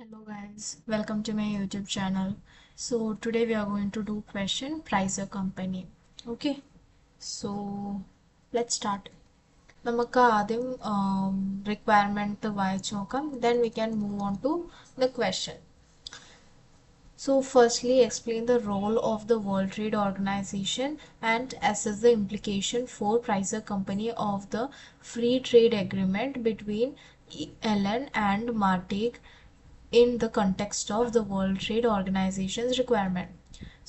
Hello guys, welcome to my YouTube channel. So today we are going to do question Prysor company. Okay, so let's start. നമുക്ക് ആദ്യം requirement വായിച്ചു നോക്കാം, then we can move on to the question. So firstly, explain the role of the World Trade Organization and assess the implication for Prysor company of the free trade agreement between Ellen and Martigues in the context of the World Trade Organization's requirement.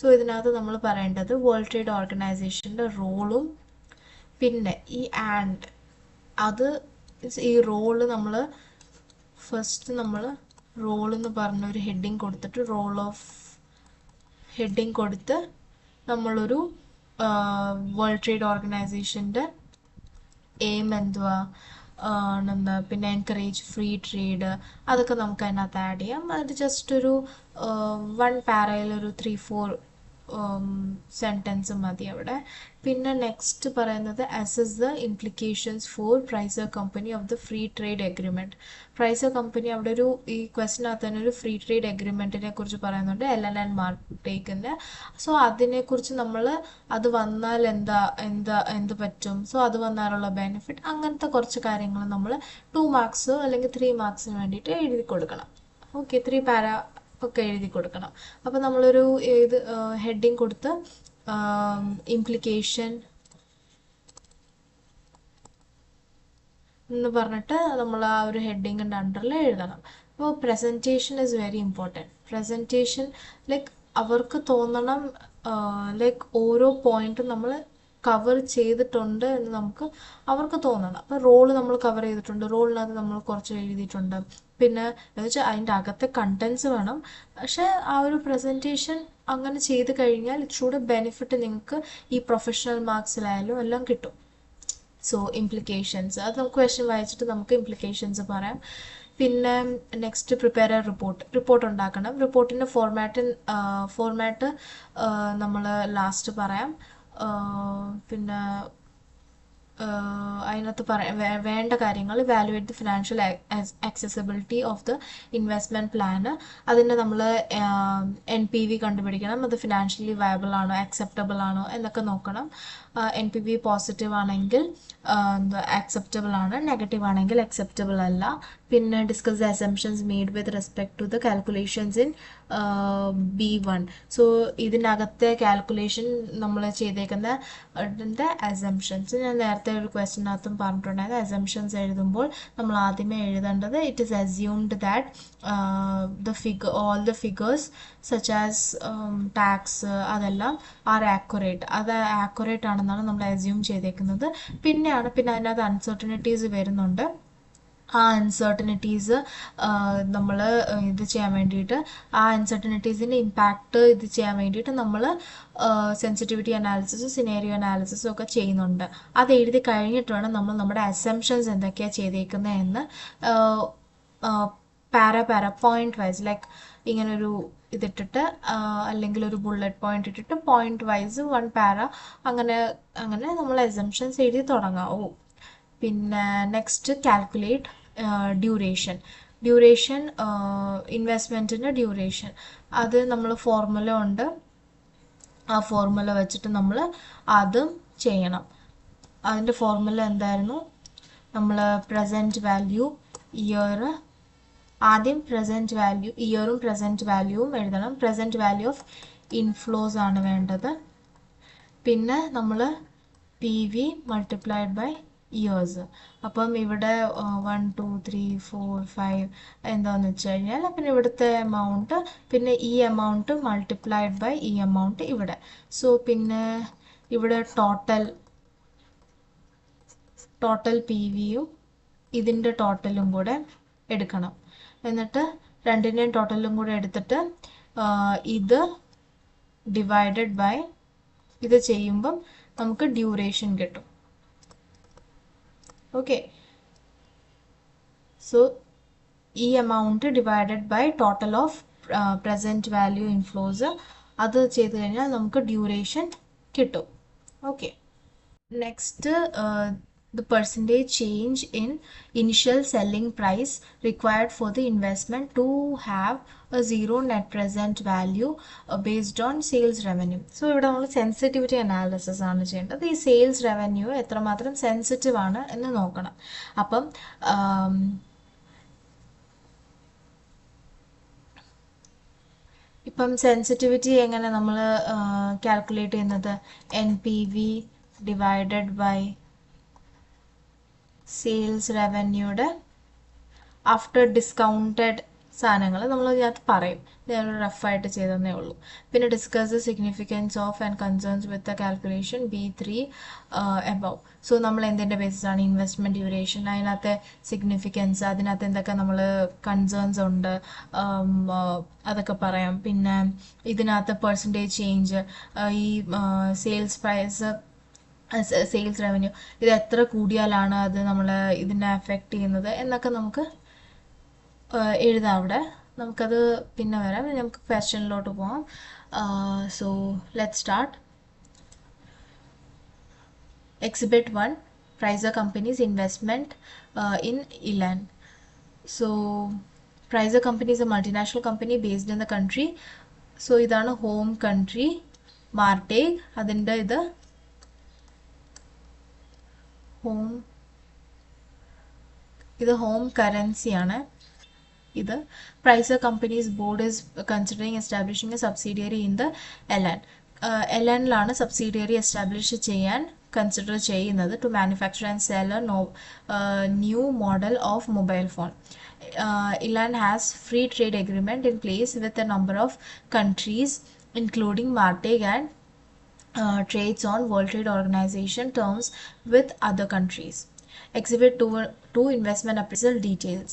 So ഇതിനകത്ത് നമ്മൾ പറയേണ്ടത് world trade ഓർഗനൈസേഷൻ്റെ റോളും പിന്നെ ഈ and അത് ഈ role നമ്മൾ first നമ്മൾ റോൾ എന്ന് പറഞ്ഞൊരു ഹെഡിങ് കൊടുത്തിട്ട് റോൾ ഓഫ് ഹെഡിങ് കൊടുത്ത് നമ്മളൊരു വേൾഡ് ട്രേഡ് ഓർഗനൈസേഷൻ്റെ എയിം എന്തുവാ എന്താ പിന്നെ എൻകറേജ് ഫ്രീ ട്രേഡ് അതൊക്കെ നമുക്ക് അതിനകത്ത് ആഡ് ചെയ്യാം. അത് ജസ്റ്റ് ഒരു വൺ പാരയിൽ ഒരു 3-4 സെൻറ്റൻസ് മതി അവിടെ. പിന്നെ നെക്സ്റ്റ് പറയുന്നത് assess the implications for Pfizer company of the free trade agreement. Pfizer company അവിടെ ഒരു ഈ ക്വസ്റ്റിനകത്ത് തന്നെ ഒരു ഫ്രീ ട്രേഡ് എഗ്രിമെൻറ്റിനെ കുറിച്ച് പറയുന്നുണ്ട്, എല്ലൻ ആൻഡ് മാർട്ടേക്കിൻ്റെ. സോ അതിനെക്കുറിച്ച് നമ്മൾ അത് വന്നാൽ എന്ത് പറ്റും, സോ അത് വന്നാലുള്ള ബെനിഫിറ്റ്, അങ്ങനത്തെ കുറച്ച് കാര്യങ്ങൾ നമ്മൾ 2 മാർക്സ് അല്ലെങ്കിൽ 3 മാർക്സിന് വേണ്ടിയിട്ട് എഴുതി കൊടുക്കണം. ഓക്കെ, 3 പാര ഒക്കെ എഴുതി കൊടുക്കണം. അപ്പോൾ നമ്മളൊരു ഇത് ഹെഡിങ് കൊടുത്ത് ഇംപ്ലിക്കേഷൻ എന്ന് പറഞ്ഞിട്ട് നമ്മൾ ആ ഒരു ഹെഡിങ്ങിൻ്റെ അണ്ടറിൽ എഴുതണം. അപ്പോൾ presentation is very important. Presentation like അവർക്ക് തോന്നണം ലൈക്ക് ഓരോ പോയിന്റും നമ്മൾ കവർ ചെയ്തിട്ടുണ്ട് എന്ന് അവർക്ക് തോന്നണം. അപ്പോൾ റോള് നമ്മൾ കവർ ചെയ്തിട്ടുണ്ട്, റോളിനകത്ത് നമ്മൾ കുറച്ച് എഴുതിയിട്ടുണ്ട്, പിന്നെ എന്ന് വെച്ചാൽ അതിൻ്റെ അകത്തെ കണ്ടൻസ് വേണം. പക്ഷേ ആ ഒരു പ്രസൻറ്റേഷൻ അങ്ങനെ ചെയ്ത് കഴിഞ്ഞാൽ ഇച്ചിരൂടെ ബെനിഫിറ്റ് നിങ്ങൾക്ക് ഈ പ്രൊഫഷണൽ മാർക്സിലായാലും എല്ലാം കിട്ടും. സോ ഇംപ്ലിക്കേഷൻസ് അത് നമുക്ക് ക്വസ്റ്റ്യൻ വായിച്ചിട്ട് നമുക്ക് ഇംപ്ലിക്കേഷൻസ് പറയാം. പിന്നെ നെക്സ്റ്റ് പ്രിപ്പയർ എ റിപ്പോർട്ട് ഉണ്ടാക്കണം. റിപ്പോർട്ടിൻ്റെ ഫോർമാറ്റ് നമ്മൾ ലാസ്റ്റ് പറയാം. പിന്നെ അതിനകത്ത് വേണ്ട കാര്യങ്ങൾ evaluate the financial accessibility of the investment plan. അതിൻ്റെ നമ്മൾ NPV കണ്ടുപിടിക്കണം, അത് ഫിനാൻഷ്യലി വയബിൾ ആണോ ആക്സെപ്റ്റബിൾ ആണോ എന്നൊക്കെ നോക്കണം. NPV പോസിറ്റീവ് ആണെങ്കിൽ ആക്സെപ്റ്റബിൾ ആണ്, നെഗറ്റീവ് ആണെങ്കിൽ അക്സെപ്റ്റബിൾ അല്ല. പിന്നെ discuss the assumptions made with respect to the calculations in B1. So ഇതിനകത്തെ കാൽക്കുലേഷൻ നമ്മൾ ചെയ്തേക്കുന്ന അസംഷൻസ് ഞാൻ നേരത്തെ ഒരു ക്വസ്റ്റിനകത്തും പറഞ്ഞിട്ടുണ്ടായിരുന്നു. അസംഷൻസ് എഴുതുമ്പോൾ നമ്മൾ ആദ്യമേ എഴുതേണ്ടത് it is assumed that all the figures such as tax അതെല്ലാം ആർ ആക്യുറേറ്റ്, അത് ആക്യുറേറ്റ് ആണെന്നാണ് നമ്മൾ അസ്യൂം ചെയ്തേക്കുന്നത്. പിന്നെ അതിനകത്ത് അൺസർട്ടനിറ്റീസ് വരുന്നുണ്ട്. ആ അൺസർട്ടനിറ്റീസ് നമ്മൾ ഇത് ചെയ്യാൻ വേണ്ടിയിട്ട് ആ അൺസർട്ടനിറ്റീസിൻ്റെ ഇമ്പാക്റ്റ് ഇത് ചെയ്യാൻ വേണ്ടിയിട്ട് നമ്മൾ സെൻസിറ്റിവിറ്റി അനാലിസിസും സിനേറിയോ അനാലിസിസും ഒക്കെ ചെയ്യുന്നുണ്ട്. അത് എഴുതി കഴിഞ്ഞിട്ട് വേണം നമ്മൾ നമ്മുടെ അസംഷൻസ് എന്തൊക്കെയാണ് ചെയ്തേക്കുന്നത് എന്ന് പാര പോയിന്റ് വൈസ് ലൈക്ക് ഇങ്ങനൊരു ഇതിട്ടിട്ട് അല്ലെങ്കിൽ ഒരു ബുള്ളറ്റ് പോയിന്റ് ഇട്ടിട്ട് പോയിന്റ് വൈസ് 1 പാര അങ്ങനെ നമ്മൾ അസംഷൻസ് എഴുതി തുടങ്ങാവൂ. പിന്നെ നെക്സ്റ്റ് കാൽക്കുലേറ്റ് ഡ്യൂറേഷൻ ഇൻവെസ്റ്റ്മെൻറ്റിൻ്റെ ഡ്യൂറേഷൻ. അത് നമ്മൾ ഫോർമുല ഉണ്ട്, ആ ഫോർമുല വെച്ചിട്ട് നമ്മൾ അതും ചെയ്യണം. അതിൻ്റെ ഫോർമുല എന്തായിരുന്നു, നമ്മൾ പ്രസൻറ്റ് വാല്യൂ ഇയർ ആദ്യം പ്രസൻറ്റ് വാല്യൂ ഇയറും പ്രസൻറ്റ് വാല്യൂവും എഴുതണം. പ്രസൻറ്റ് വാല്യൂ ഓഫ് ഇൻഫ്ലോസ് ആണ് വേണ്ടത്. പിന്നെ നമ്മൾ PV മൾട്ടിപ്ലൈഡ് ബൈ ഇയേഴ്സ്. അപ്പം ഇവിടെ 1 2 3 4 5 എന്താണെന്ന് വെച്ച് കഴിഞ്ഞാൽ പിന്നെ ഇവിടുത്തെ എമൗണ്ട് പിന്നെ ഈ എമൗണ്ട് മൾട്ടിപ്ലൈഡ് ബൈ ഈ എമൗണ്ട് ഇവിടെ. സോ പിന്നെ ഇവിടെ ടോട്ടൽ PVയും ഇതിൻ്റെ ടോട്ടലും കൂടെ എടുക്കണം. എന്നിട്ട് രണ്ടിൻ്റെയും ടോട്ടലും കൂടെ എടുത്തിട്ട് ഇത് ഡിവൈഡഡ് ബൈ ഇത് ചെയ്യുമ്പം നമുക്ക് ഡ്യൂറേഷൻ കിട്ടും. ഓക്കെ, സോ ഈ amount divided by total of present value inflows അത് ചെയ്ത് കഴിഞ്ഞാൽ നമുക്ക് ഡ്യൂറേഷൻ കിട്ടും. Okay, next the percentage change in initial selling price required for the investment to have a zero net present value based on sales revenue. So ഇവിടെ നമ്മൾ sensitivity analysis ആണ് ചെയ്യേണ്ടത്. ഈ സെയിൽസ് റവന്യൂ എത്രമാത്രം സെൻസിറ്റീവ് ആണ് എന്ന് നോക്കണം. അപ്പം ഇപ്പം സെൻസിറ്റിവിറ്റി എങ്ങനെ നമ്മൾ കാൽക്കുലേറ്റ് ചെയ്യുന്നത്, NPV ഡിവൈഡഡ് ബൈ സെയിൽസ് റവന്യൂയുടെ ആഫ്റ്റർ ഡിസ്കൗണ്ടഡ് സാധനങ്ങൾ നമ്മൾ ഇതിനകത്ത് പറയും. ഞാൻ റഫായിട്ട് ചെയ്തതേ ഉള്ളൂ. പിന്നെ discuss the significance of and concerns with the calculation B3 above. So നമ്മൾ എന്തിൻ്റെ ബേസിസാണ് ഇൻവെസ്റ്റ്മെൻറ്റ് ഡ്യൂറേഷൻ, അതിനകത്തെ സിഗ്നിഫിക്കൻസ്, അതിനകത്ത് എന്തൊക്കെ നമ്മൾ കൺസേൺസ് ഉണ്ട് അതൊക്കെ പറയാം. പിന്നെ ഇതിനകത്ത് പെർസെൻറ്റേജ് ചേഞ്ച്, ഈ സെയിൽസ് പ്രൈസ് സെയിൽസ് റവന്യൂ ഇത് എത്ര കൂടിയാലാണ് അത് നമ്മൾ ഇതിനെ അഫക്റ്റ് ചെയ്യുന്നത് എന്നൊക്കെ നമുക്ക് എഴുതാം. അവിടെ നമുക്കത് പിന്നെ വരാം. നമുക്ക് ക്വസ്റ്റ്യനിലോട്ട് പോകാം. So let start. Exhibit 1, Prysor Company's investment in Elan. So Prysor Company is a multinational company based in the country. So ഇതാണ് ഹോം കൺട്രി മാർട്ടേഗ്. അതിൻ്റെ ഇത് ഹോം കറൻസിയാണ്. ഇത് Prysor Company's board is considering establishing a subsidiary in the Elan. Elanലാണ് subsidiary establish ചെയ്യാൻ consider ചെയ്യുന്നത് to manufacture and sell a new model of mobile phone. Elan has free trade agreement in place with a number of countries including Marteg and trades on World Trade Organization terms with other countries. Exhibit 2 investment appraisal details.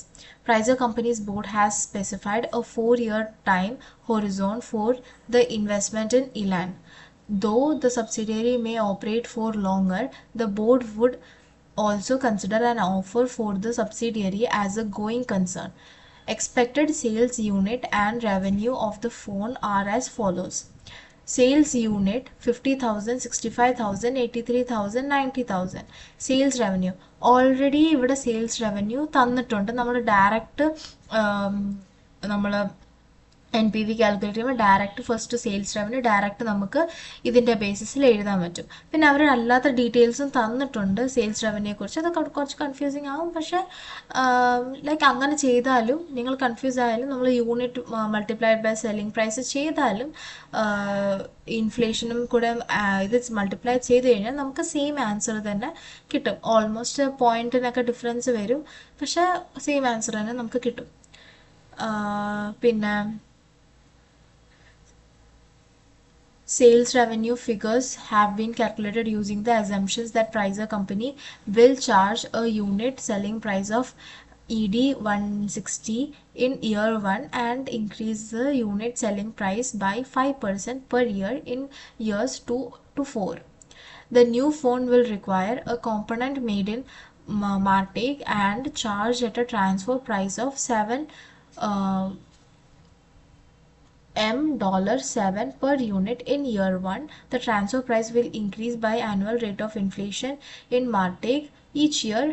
Prysor Company's board has specified a 4-year time horizon for the investment in Elan. Though the subsidiary may operate for longer, the board would also consider an offer for the subsidiary as a going concern. Expected sales unit and revenue of the phone are as follows. Sales unit 50,000, 65,000, 83,000, 90,000. Sales revenue already ഇവിടെ sales revenue തന്നിട്ടുണ്ട്. നമ്മൾ direct നമ്മൾ NPV calculate ചെയ്യുമ്പോൾ direct first sales revenue direct നമുക്ക് ഇതിൻ്റെ ബേസിസിൽ എഴുതാൻ പറ്റും. പിന്നെ അവർ അല്ലാത്ത ഡീറ്റെയിൽസും തന്നിട്ടുണ്ട് സെയിൽസ് റവന്യൂയെ കുറിച്ച്. അതൊക്കെ കുറച്ച് കൺഫ്യൂസിങ് ആവും. പക്ഷേ ലൈക്ക് അങ്ങനെ ചെയ്താലും നിങ്ങൾ കൺഫ്യൂസ് ആയാലും നമ്മൾ unit multiplied by selling price ചെയ്താലും ഇൻഫ്ലേഷനും കൂടെ ഇത് മൾട്ടിപ്ലൈ ചെയ്ത് കഴിഞ്ഞാൽ നമുക്ക് സെയിം ആൻസർ തന്നെ കിട്ടും. ഓൾമോസ്റ്റ് പോയിന്റിനൊക്കെ ഡിഫറൻസ് വരും, പക്ഷേ സെയിം ആൻസർ തന്നെ നമുക്ക് കിട്ടും. പിന്നെ sales revenue figures have been calculated using the assumptions that Prysor Company will charge a unit selling price of ED 160 in year 1 and increase the unit selling price by 5% per year in years 2 to 4. The new phone will require a component made in Marteg and charged at a transfer price of $7 per unit in year 1. The transfer price will increase by annual rate of inflation in Marteg each year.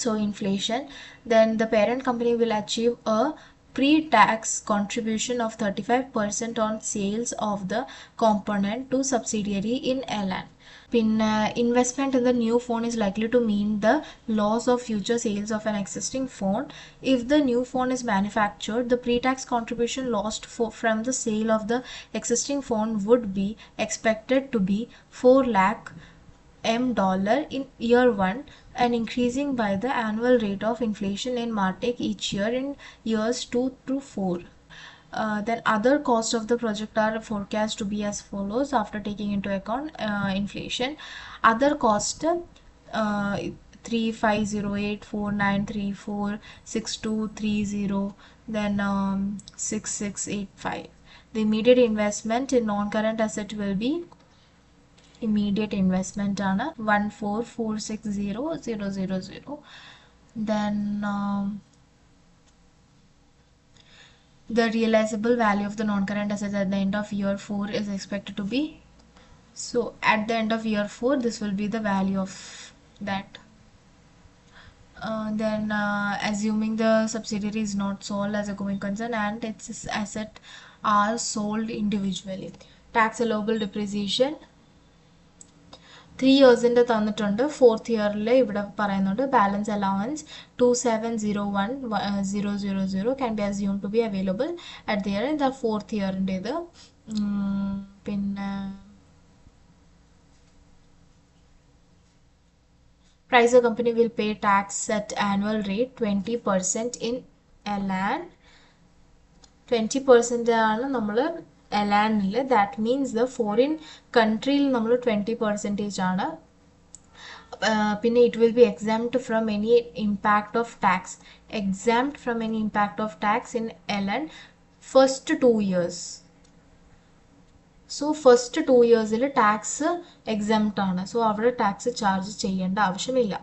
So inflation. Then the parent company will achieve a pre-tax contribution of 35% on sales of the component to subsidiary in Elan. Investment in the new phone is likely to mean the loss of future sales of an existing phone. If the new phone is manufactured, the pre-tax contribution lost from the sale of the existing phone would be expected to be $4 lakh in year 1 and increasing by the annual rate of inflation in Marteg each year in years 2 to 4. Then other costs of the project are forecast to be as follows after taking into account inflation. Other cost 350849346230, then 6685. The immediate investment in non-current asset will be immediate investment ആണ് 14460,000. Then the realizable value of the non-current assets at the end of year 4 is expected to be, so at the end of year 4 this will be the value of that. Then assuming the subsidiary is not sold as a going concern and its asset are sold individually. Tax allowable depreciation 3 years തന്നിട്ടുണ്ട്. 4th ഇയറിൽ ഇവിടെ പറയുന്നുണ്ട് balance allowance 2701,000 can be assumed to be available at the year in the 4th ഇയറിൻ്റേത്. പിന്നെ Prysor company will pay tax at annual rate 20% in LAN. 20% ആണ് നമ്മൾ LANിൽ. That means the foreign countryയിൽ നമ്മൾ 20% ആണ്. പിന്നെ it will be exempt from any impact of tax. Exempt from any impact of tax in LAN first 2 years. So first 2 years tax exempt ആണ്. So അവിടെ tax charge ചെയ്യേണ്ട ആവശ്യമില്ല.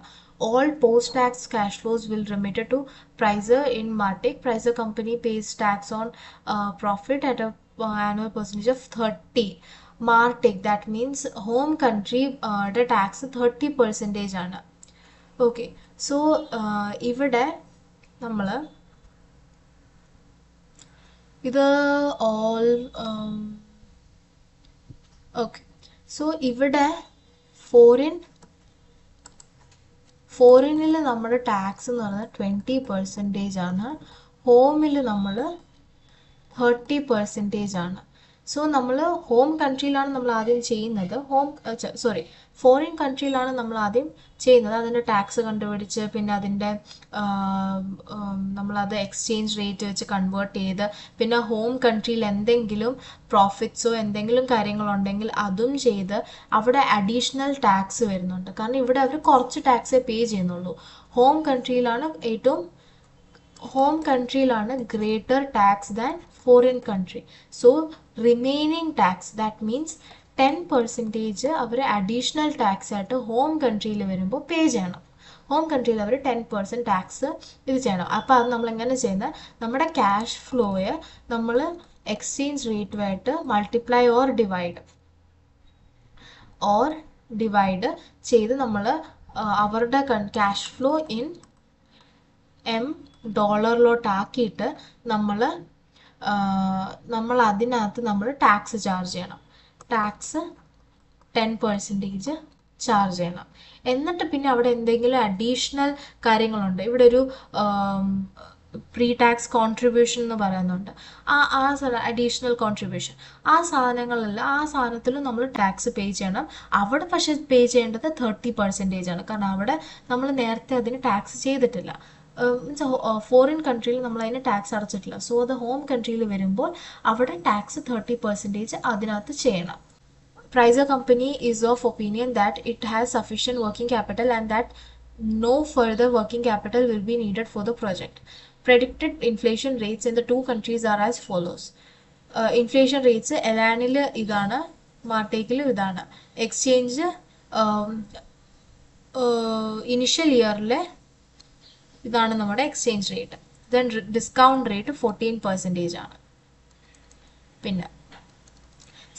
All post-tax cash flows will remitted to Prysor in Martech. Prysor company pays tax on profit at a annual percentage of 30. Martech, that means home country the tax 30% ആണ്. Okay, so ഇവിടെ നമ്മൾ ഇത് all okay, so ഇവിടെ ഫോറിനിൽ നമ്മുടെ tax എന്ന് പറയുന്നത് 20% ആണ്. ഹോമിൽ നമ്മൾ 30% ആണ്. സോ നമ്മൾ ഹോം കൺട്രിയിലാണ് നമ്മൾ ആദ്യം ചെയ്യുന്നത്. ഫോറിൻ കൺട്രിയിലാണ് നമ്മൾ ആദ്യം ചെയ്യുന്നത്. അതിൻ്റെ ടാക്സ് കണ്ടുപിടിച്ച് പിന്നെ അതിൻ്റെ നമ്മളത് എക്സ്ചേഞ്ച് റേറ്റ് വെച്ച് കൺവേർട്ട് ചെയ്ത് പിന്നെ ഹോം കൺട്രിയിൽ എന്തെങ്കിലും പ്രോഫിറ്റ്സോ എന്തെങ്കിലും കാര്യങ്ങളുണ്ടെങ്കിൽ അതും ചെയ്ത് അവിടെ അഡീഷണൽ ടാക്സ് വരുന്നുണ്ട്. കാരണം ഇവിടെ അവർ കുറച്ച് ടാക്സേ പേ ചെയ്യുന്നുള്ളൂ. ഹോം കൺട്രിയിലാണ് greater tax than foreign country. So remaining tax, that means 10% അവർ അഡീഷണൽ ടാക്സ് ആയിട്ട് ഹോം കൺട്രിയിൽ വരുമ്പോൾ പേ ചെയ്യണം. ഹോം കൺട്രിയിൽ അവർ 10% ടാക്സ് ഇത് ചെയ്യണം. അപ്പോൾ അത് നമ്മൾ എങ്ങനെ ചെയ്യുന്നത്, നമ്മുടെ ക്യാഷ് ഫ്ലോയെ നമ്മൾ എക്സ്ചേഞ്ച് റേറ്റുമായിട്ട് മൾട്ടിപ്ലൈ ഓർ ഡിവൈഡ് ചെയ്ത് നമ്മൾ അവരുടെ ക്യാഷ് ഫ്ലോ ഇൻ ഡോളറിലോട്ടാക്കിയിട്ട് നമ്മൾ അതിനകത്ത് നമ്മൾ ടാക്സ് ചാർജ് ചെയ്യണം. ടാക്സ് 10% ചാർജ് ചെയ്യണം. എന്നിട്ട് പിന്നെ അവിടെ എന്തെങ്കിലും അഡീഷണൽ കാര്യങ്ങളുണ്ട്. ഇവിടെ ഒരു പ്രീ ടാക്സ് കോൺട്രിബ്യൂഷൻ എന്ന് പറയുന്നുണ്ട്. അഡീഷണൽ കോൺട്രിബ്യൂഷൻ ആ സാധനത്തിലും നമ്മൾ ടാക്സ് പേ ചെയ്യണം. അവിടെ പക്ഷെ പേ ചെയ്യേണ്ടത് 30% ആണ്. കാരണം അവിടെ നമ്മൾ നേരത്തെ അതിന് ടാക്സ് ചെയ്തിട്ടില്ല. ഫോറിൻ കൺട്രിയിൽ നമ്മൾ അതിന് ടാക്സ് അടച്ചിട്ടില്ല. സോ അത് ഹോം കൺട്രിയിൽ വരുമ്പോൾ അവിടെ ടാക്സ് 30% അതിനകത്ത് ചെയ്യണം. Prysor company is of opinion that it has sufficient working capital and that no further working capital will be needed for the project. Predicted inflation rates in the two countries are as follows. Inflation rates LANിൽ ഇതാണ്, മാർട്ടേക്കിലും ഇതാണ്. Exchange initial ഇയറിലെ ഇതാണ് നമ്മുടെ exchange rate. Then discount rate 14% ആണ്. പിന്നെ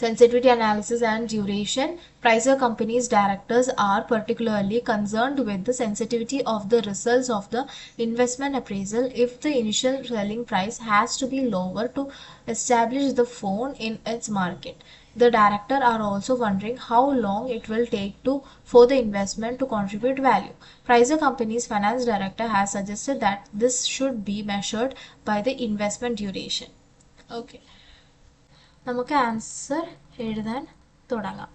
sensitivity analysis and duration. Prysor company's directors are particularly concerned with the sensitivity of the results of the investment appraisal if the initial selling price has to be lower to establish the phone in its market. The director are also wondering how long it will take for the investment to contribute value. Prysor company's finance director has suggested that this should be measured by the investment duration. Okay. നമുക്ക് answer എഴുതാൻ തുടങ്ങാം.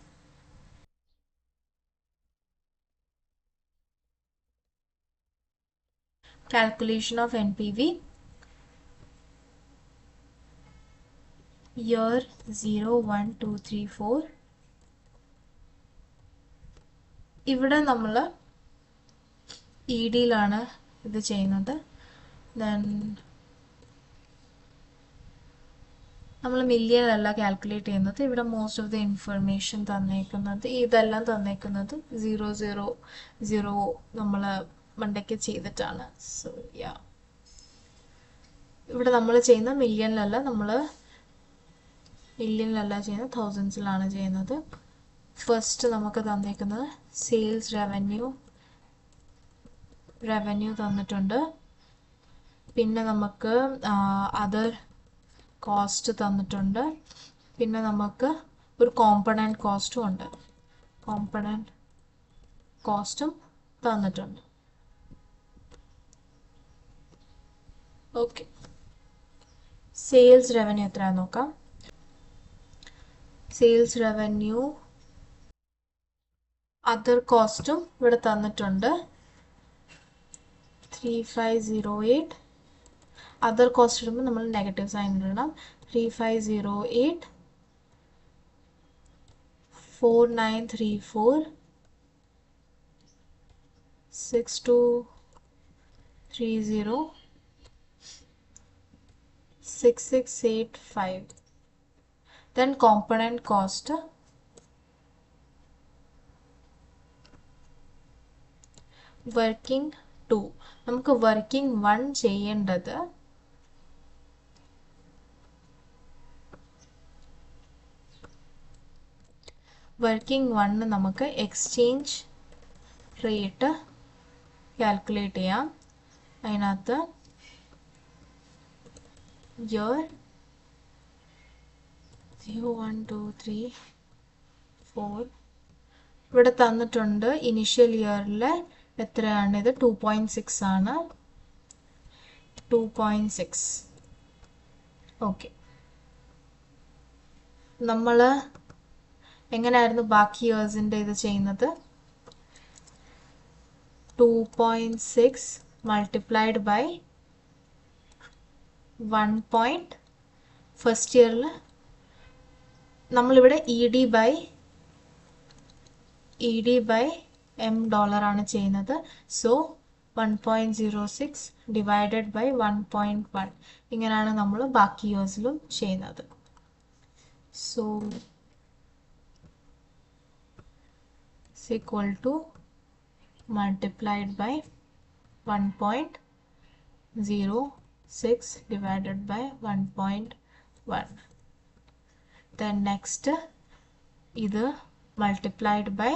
Calculation of NPV year 0, 1, 2, 3, 4. ഇവിടെ നമ്മൾ EDയിലാണ് ഇത് ചെയ്യുന്നത്. Then നമ്മൾ മില്യണിലല്ല calculate ചെയ്യുന്നത്. ഇവിടെ മോസ്റ്റ് ഓഫ് ദി ഇൻഫർമേഷൻ തന്നേക്കുന്നത് ഇതെല്ലാം തന്നേക്കുന്നത് 000 നമ്മൾ മണ്ടയ്ക്ക് ചെയ്തിട്ടാണ്. സോ യാ, ഇവിടെ നമ്മൾ ചെയ്യുന്ന മില്യണിലല്ല ചെയ്യുന്നത്, തൗസൻഡ്സിലാണ് ചെയ്യുന്നത്. ഫസ്റ്റ് നമുക്ക് തന്നേക്കുന്നത് സെയിൽസ് റവന്യൂ റവന്യൂ തന്നിട്ടുണ്ട്. പിന്നെ നമുക്ക് അതർ കോസ്റ്റ് തന്നിട്ടുണ്ട്. പിന്നെ നമുക്ക് ഒരു കോമ്പണൻറ്റ് കോസ്റ്റും ഉണ്ട്. കോമ്പണൻറ്റ് കോസ്റ്റും തന്നിട്ടുണ്ട്. ഓക്കെ, സെയിൽസ് റവന്യൂ എത്രയാണെന്ന് നോക്കാം. സെയിൽസ് റവന്യൂ അതർ കോസ്റ്റും ഇവിടെ തന്നിട്ടുണ്ട് 3508. അതർ കോസ്റ്റ് ഇടുമ്പോൾ നമ്മൾ നെഗറ്റീവ് സൈൻ ഇടണം. 3508 4934 6230 6685. Then component cost working 2. നമുക്ക് വർക്കിംഗ് 1 ചെയ്യേണ്ടത് വർക്കിംഗ് 1 നമുക്ക് എക്സ്ചേഞ്ച് റേറ്റ് കാൽക്കുലേറ്റ് ചെയ്യാം. അതിനകത്ത് ഇയർ 0 1 2 3 4 ഇവിടെ തന്നിട്ടുണ്ട്. ഇനിഷ്യൽ ഇയറിൽ എത്രയാണ്? ഇത് 2.6 ആണ്. 2.6. ഓക്കെ, നമ്മൾ എങ്ങനെയായിരുന്നു ബാക്കി ഇയേഴ്സിൻ്റെ ഇത് ചെയ്യുന്നത്? 2.6 മൾട്ടിപ്ലൈഡ് ബൈ 1. ഫസ്റ്റ് ഇയറിൽ നമ്മളിവിടെ E D by M dollar ആണ് ചെയ്യുന്നത്. So 1.06 divided by 1.1. ഇങ്ങനെയാണ് നമ്മൾ ബാക്കി ഇയേഴ്സിലും ചെയ്യുന്നത്. So equal to multiplied by 1.06 divided by 1.1. Then next ഇത് multiplied by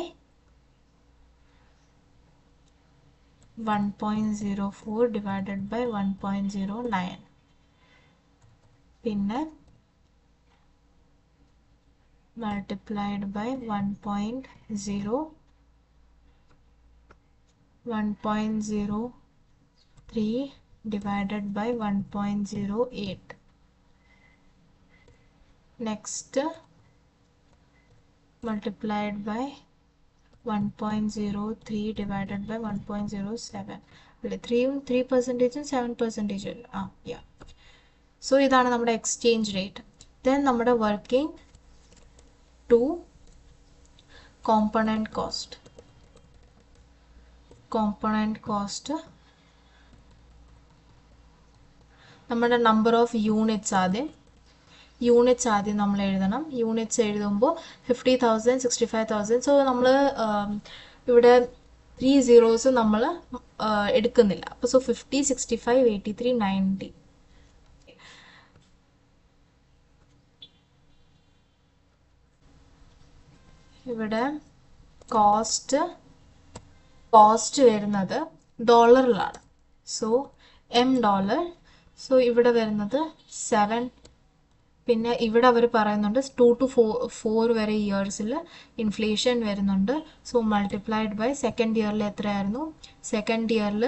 1.04 divided by 1.09. പിന്നെ multiplied by 1.03 divided by 1.08. Next multiplied by 1.03 divided by 1.07. 3% 7%. Yeah. So ഇതാണ് നമ്മുടെ എക്സ്ചേഞ്ച് റേറ്റ്. ദെൻ നമ്മുടെ working 2 component cost. Component cost നമ്മുടെ number of units ആദ്യം നമ്മൾ എഴുതണം. Units എഴുതുമ്പോൾ 50,000 65,000. സോ നമ്മൾ ഇവിടെ 3 zeros നമ്മൾ എടുക്കുന്നില്ല. അപ്പോൾ സോ 50 65 83 90. ഇവിടെ കോസ്റ്റ് വരുന്നത് ഡോളറിലാണ്. So M dollar. സോ ഇവിടെ വരുന്നത് 7. പിന്നെ ഇവിടെ അവർ പറയുന്നുണ്ട് 2 to 4 വരെ ഇയേഴ്സിൽ ഇൻഫ്ലേഷൻ വരുന്നുണ്ട്. സോ മൾട്ടിപ്ലൈഡ് ബൈ സെക്കൻഡ് ഇയറിൽ എത്രയായിരുന്നു? സെക്കൻഡ് ഇയറിൽ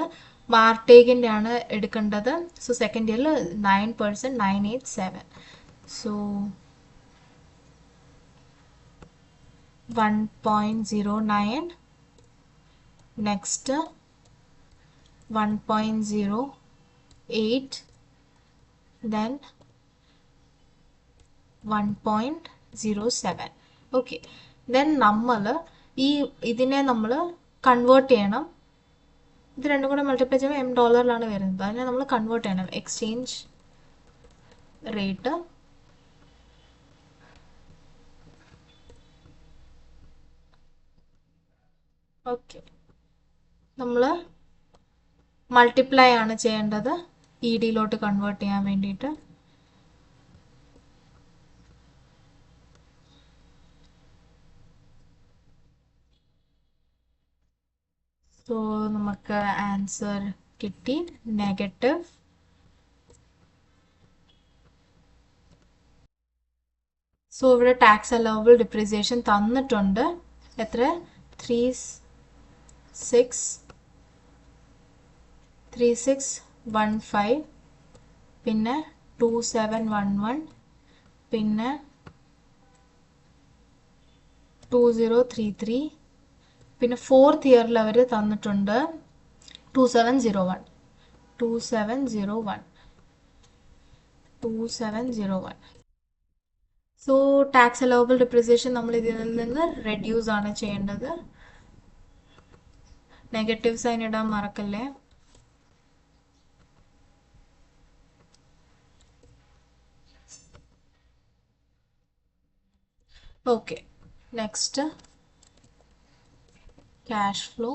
മാർട്ടേഗിൻ്റെ ആണ് എടുക്കേണ്ടത്. സോ സെക്കൻഡ് ഇയറിൽ 9%, 987. So 1.09. Next 1.08. Then 1.07. Okay, then നമ്മൾ ഇതിനെ നമ്മൾ കൺവേർട്ട് ചെയ്യണം. ഇത് രണ്ടും കൂടെ മൾട്ടിപ്ലൈ ചെയ്യുമ്പോൾ എം ഡോളറിലാണ് വരുന്നത്. അതിനെ നമ്മൾ കൺവേർട്ട് ചെയ്യണം. എക്സ്ചേഞ്ച് റേറ്റ് ഓക്കെ, നമ്മൾ മൾട്ടിപ്ലൈ ആണ് ചെയ്യേണ്ടത് ഇ ഡിയിലോട്ട് കൺവേർട്ട് ചെയ്യാൻ വേണ്ടിയിട്ട്. സോ നമുക്ക് ആൻസർ കിട്ടി നെഗറ്റീവ്. സോ ഇവിടെ ടാക്സ് അലവബിൾ ഡിപ്രീസിയേഷൻ തന്നിട്ടുണ്ട്. എത്ര? 3615, പിന്നെ 2711, പിന്നെ 2033, പിന്നെ 4th ഇയറിൽ അവർ തന്നിട്ടുണ്ട് 2701. 2701. സോ ടാക്സ് അലവബിൾ ഡിപ്രീസിയേഷൻ നമ്മൾ ഇതിൽ നിന്ന് റെഡ്യൂസ് ആണ് ചെയ്യേണ്ടത്. നെഗറ്റീവ് സൈൻ ഇടാൻ മറക്കല്ലേ. Okay, next cash flow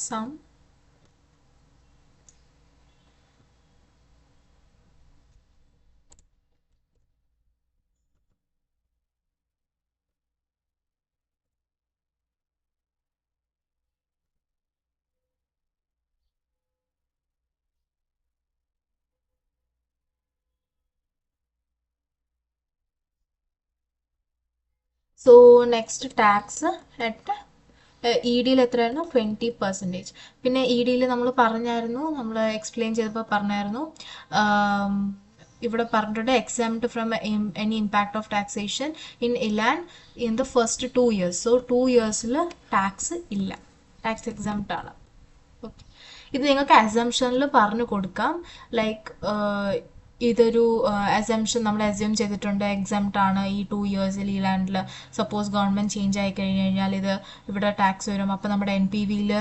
sum. So next tax at E ഡിയിൽ എത്രയായിരുന്നു? 20%. പിന്നെ ഇ ഡിയിൽ നമ്മൾ പറഞ്ഞായിരുന്നു, നമ്മൾ എക്സ്പ്ലെയിൻ ചെയ്തപ്പോൾ പറഞ്ഞായിരുന്നു, ഇവിടെ പറഞ്ഞിട്ടുണ്ട് exempt from any impact of taxation in Elan in the first 2 years. So 2 yearsൽ ടാക്സ് ഇല്ല, ടാക്സ് എക്സാംപ്റ്റ് ആണ്. ഓക്കെ, ഇത് നിങ്ങൾക്ക് അസംഷനിൽ പറഞ്ഞു കൊടുക്കാം. ലൈക്ക് ഇതൊരു അസംഷൻ നമ്മൾ അസ്യൂം ചെയ്തിട്ടുണ്ട് എക്സാംപ്റ്റ് ആണ് ഈ 2 yearsൽ ഈ ലാൻഡിൽ. സപ്പോസ് ഗവൺമെൻറ് ചേഞ്ച് ആയി കഴിഞ്ഞ് കഴിഞ്ഞാൽ ഇത് ഇവിടെ ടാക്സ് വരും, അപ്പോൾ നമ്മുടെ NPV-യിൽ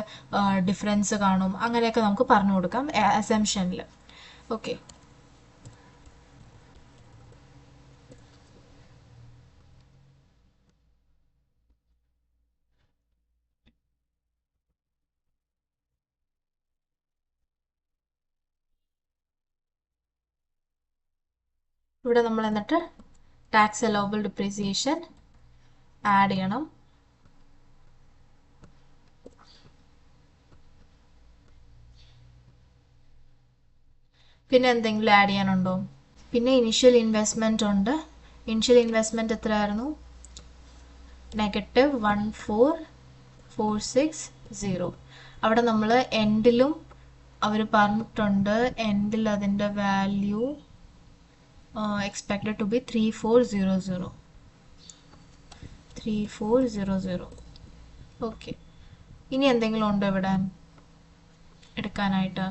ഡിഫറൻസ് കാണും, അങ്ങനെയൊക്കെ നമുക്ക് പറഞ്ഞു കൊടുക്കാം അസംഷനിൽ. ഓക്കെ, ഇവിടെ നമ്മൾ എന്നിട്ട് ടാക്സ് അലവബിൾ ഡിപ്രീസിയേഷൻ ആഡ് ചെയ്യണം. പിന്നെ എന്തെങ്കിലും ആഡ് ചെയ്യാനുണ്ടോ? പിന്നെ ഇനിഷ്യൽ ഇൻവെസ്റ്റ്മെൻറ്റ് ഉണ്ട്. ഇനിഷ്യൽ ഇൻവെസ്റ്റ്മെൻറ്റ് എത്രയായിരുന്നു? -14,460. അവിടെ നമ്മൾ എൻഡിലും അവർ പറഞ്ഞിട്ടുണ്ട്, എൻഡിൽ അതിൻ്റെ value expected to be 3400. 3400. Okay, ഇനി എന്തെങ്കിലും ഉണ്ടോ ഇവിടെ എടുക്കാനായിട്ട്?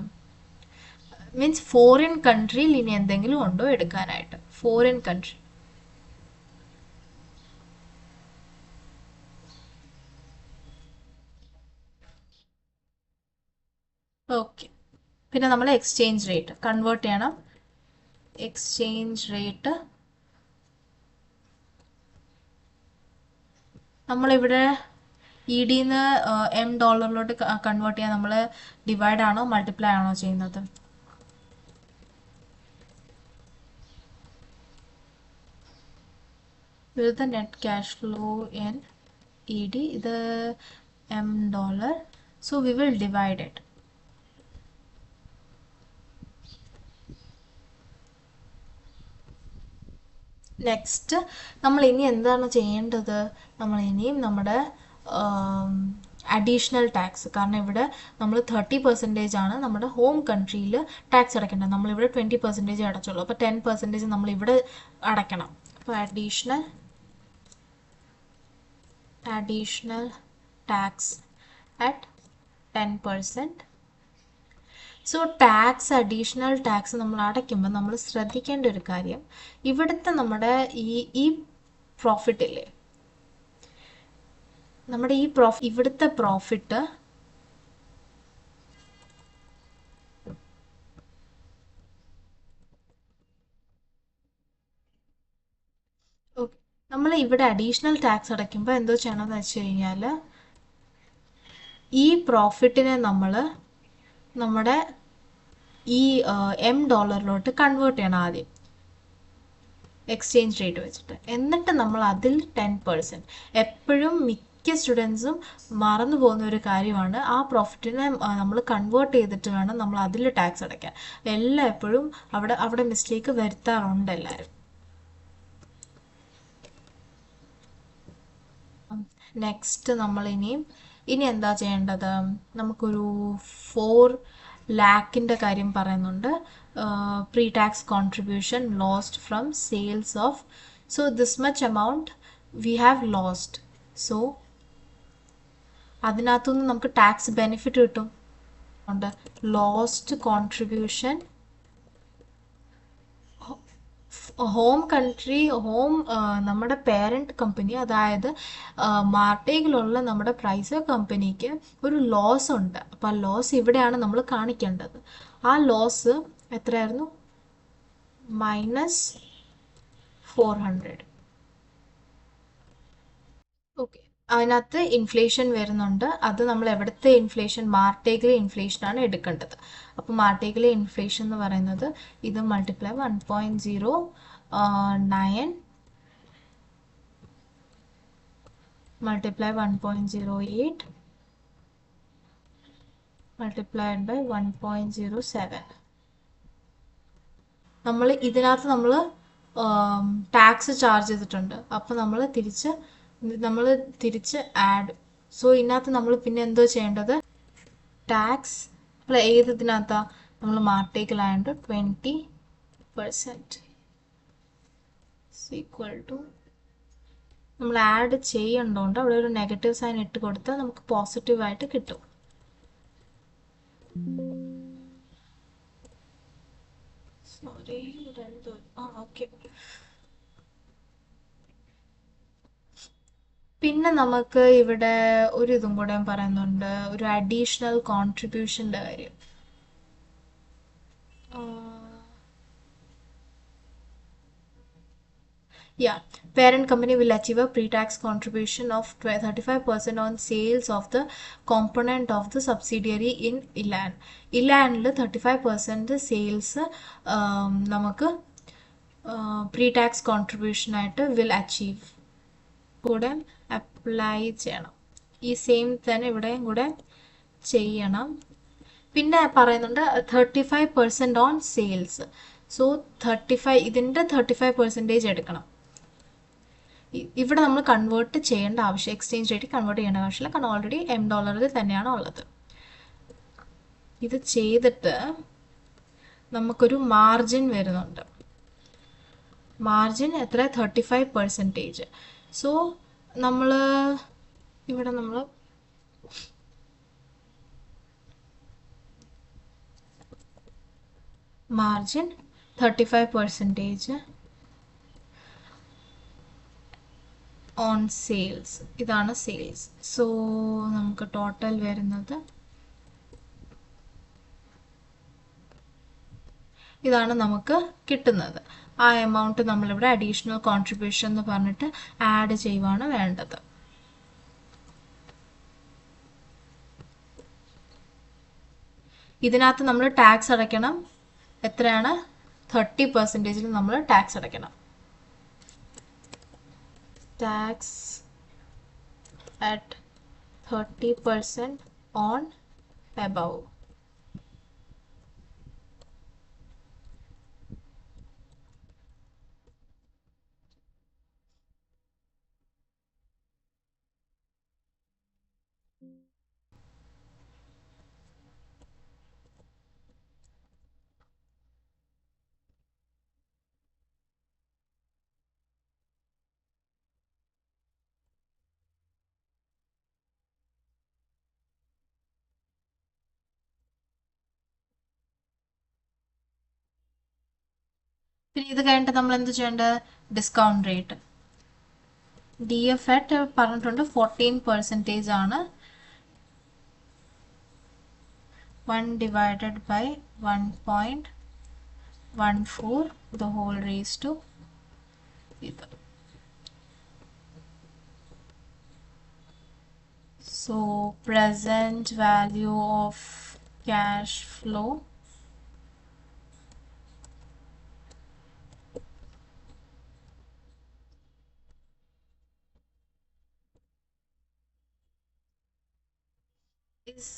മീൻസ് ഫോറിൻ കൺട്രിയിൽ ഇനി എന്തെങ്കിലും ഉണ്ടോ എടുക്കാനായിട്ട്? Foreign country. ഓക്കെ, പിന്നെ നമ്മൾ എക്സ്ചേഞ്ച് റേറ്റ് കൺവേർട്ട് ചെയ്യണം. എക്സ്ചേഞ്ച് റേറ്റ് നമ്മളിവിടെ ഇ ഡിന്ന് $M കൺവേർട്ട് ചെയ്യാൻ നമ്മൾ ഡിവൈഡ് ആണോ മൾട്ടിപ്ലൈ ആണോ ചെയ്യുന്നത്? With the net cash flow in ED, the $M, so we will divide it. Next നമ്മൾ ഇനി എന്താണ് ചെയ്യേണ്ടത്? നമ്മൾ ഇനിയും നമ്മുടെ അഡീഷണൽ ടാക്സ്, കാരണം ഇവിടെ നമ്മൾ 30% ആണ് നമ്മുടെ ഹോം കൺട്രിയിൽ ടാക്സ് അടയ്ക്കേണ്ടത്. നമ്മളിവിടെ 20% അടച്ചുള്ളൂ, അപ്പോൾ 10% നമ്മളിവിടെ അടയ്ക്കണം. അപ്പോൾ additional tax at 10%. So tax, additional tax നമ്മൾ അടയ്ക്കുമ്പോൾ നമ്മൾ ശ്രദ്ധിക്കേണ്ട ഒരു കാര്യം, ഇവിടുത്തെ നമ്മുടെ ഈ പ്രോഫിറ്റ് ഇല്ലേ, നമ്മുടെ ഇവിടുത്തെ പ്രോഫിറ്റ് നമ്മൾ ഇവിടെ അഡീഷണൽ ടാക്സ് അടയ്ക്കുമ്പോൾ എന്തോ ചെയ്യണമെന്ന് വെച്ച് കഴിഞ്ഞാൽ, ഈ പ്രോഫിറ്റിനെ നമ്മൾ നമ്മുടെ ഈ $M കൺവേർട്ട് ചെയ്യണം ആദ്യം എക്സ്ചേഞ്ച് റേറ്റ് വെച്ചിട്ട്. എന്നിട്ട് നമ്മൾ അതിൽ 10%, എപ്പോഴും മിക്ക മിക്ക സ്റ്റുഡൻസും മറന്നു പോകുന്ന ഒരു കാര്യമാണ്. ആ പ്രോഫിറ്റിനെ നമ്മൾ കൺവേർട്ട് ചെയ്തിട്ട് വേണം നമ്മൾ അതിൽ ടാക്സ് അടയ്ക്കാൻ. എപ്പോഴും അവിടെ മിസ്റ്റേക്ക് വരുത്താറുണ്ട് എല്ലാവരും. നെക്സ്റ്റ് നമ്മൾ ഇനി എന്താ ചെയ്യേണ്ടത്? നമുക്കൊരു 4 lakhിൻ്റെ കാര്യം പറയുന്നുണ്ട്. Pre tax contribution lost from sales of, so this much amount we have lost. So അതിനകത്തുനിന്ന് നമുക്ക് ടാക്സ് ബെനിഫിറ്റ് കിട്ടും. ലോസ്റ്റ് കോൺട്രിബ്യൂഷൻ നമ്മുടെ പേരൻറ്റ് കമ്പനി, അതായത് മാർട്ടേഗിലുള്ള നമ്മുടെ പ്രൈസർ കമ്പനിക്ക് ഒരു ലോസ് ഉണ്ട്. അപ്പോൾ ആ ലോസ് ഇവിടെയാണ് നമ്മൾ കാണിക്കേണ്ടത്. ആ ലോസ് എത്രയായിരുന്നു? -400. ഓക്കെ, അതിനകത്ത് ഇൻഫ്ലേഷൻ വരുന്നുണ്ട്. അത് നമ്മൾ എവിടുത്തെ ഇൻഫ്ലേഷൻ? മാർട്ടേഗിലെ ഇൻഫ്ലേഷനാണ് എടുക്കേണ്ടത്. അപ്പോൾ മാർട്ടേഗിലെ ഇൻഫ്ലേഷൻ എന്ന് പറയുന്നത് ഇത് മൾട്ടിപ്ലൈ 1.09 multiply 1.08 multiplied by 1.07. നമ്മൾ ഇതിനകത്ത് നമ്മൾ ടാക്സ് ചാർജ് ചെയ്തിട്ടുണ്ട്. അപ്പോൾ നമ്മൾ തിരിച്ച് ആഡ്. സോ ഇതിനകത്ത് നമ്മൾ പിന്നെ എന്തോ ചെയ്യേണ്ടത്? ടാക്സ് ഏതിനകത്താ? നമ്മൾ മാർട്ടേക്കിലായതുകൊണ്ട് 20% ഈക്വൽ ടു നമ്മൾ ആഡ് ചെയ്യേണ്ടതുകൊണ്ട് അവിടെ ഒരു നെഗറ്റീവ് സൈൻ ഇട്ട് കൊടുത്താൽ നമുക്ക് പോസിറ്റീവായിട്ട് കിട്ടും. Sorry, okay. പിന്നെ നമുക്ക് ഇവിടെ ഒരു ഇതും കൂടെ പറയുന്നുണ്ട്, ഒരു അഡീഷണൽ കോൺട്രിബ്യൂഷൻ്റെ കാര്യം. Yeah, parent company will achieve a pre-tax contribution of 35% on sales of the component of the subsidiary in Ilan. Ilanil 35% sales നമുക്ക് pre-tax contribution ആയിട്ട് will achieve. കൂടെ അപ്ലൈ ചെയ്യണം. ഈ സെയിം തന്നെ ഇവിടെയും കൂടെ ചെയ്യണം. പിന്നെ പറയുന്നുണ്ട് 35% ഓൺ സെയിൽസ്. സോ 35 ഇതിൻ്റെ 35% എടുക്കണം. ഇവിടെ നമ്മൾ കൺവേർട്ട് ചെയ്യേണ്ട ആവശ്യം, എക്സ്ചേഞ്ച് റേറ്റ് കൺവേർട്ട് ചെയ്യേണ്ട ആവശ്യമില്ല, കാരണം ഓൾറെഡി $M തന്നെയാണ് ഉള്ളത്. ഇത് ചെയ്തിട്ട് നമുക്കൊരു മാർജിൻ വരുന്നുണ്ട്. മാർജിൻ എത്ര? 35%. സോ ഇവിടെ നമ്മൾ മാർജിൻ 35% ഓൺ സെയിൽസ്. ഇതാണ് സെയിൽസ്. സോ നമുക്ക് ടോട്ടൽ വരുന്നത് ഇതാണ് നമുക്ക് കിട്ടുന്നത്. ആ എമൗണ്ട് നമ്മളിവിടെ അഡീഷണൽ കോൺട്രിബ്യൂഷൻ എന്ന് പറഞ്ഞിട്ട് ആഡ് ചെയ്യുവാണ് വേണ്ടത്. ഇതിനകത്ത് നമ്മൾ ടാക്സ് അടയ്ക്കണം. എത്രയാണ്? 30% നമ്മൾ ടാക്സ് അടയ്ക്കണം. Tax at 30% on above. പിന്നെ ഇത് കഴിഞ്ഞിട്ട് നമ്മൾ എന്ത് ചെയ്യേണ്ടത്? ഡിസ്കൗണ്ട് റേറ്റ് DF at പറഞ്ഞിട്ടുണ്ട് 14% ആണ്. 1 divided by 1.14 the whole raised to ഇത്. So present value of cash flow is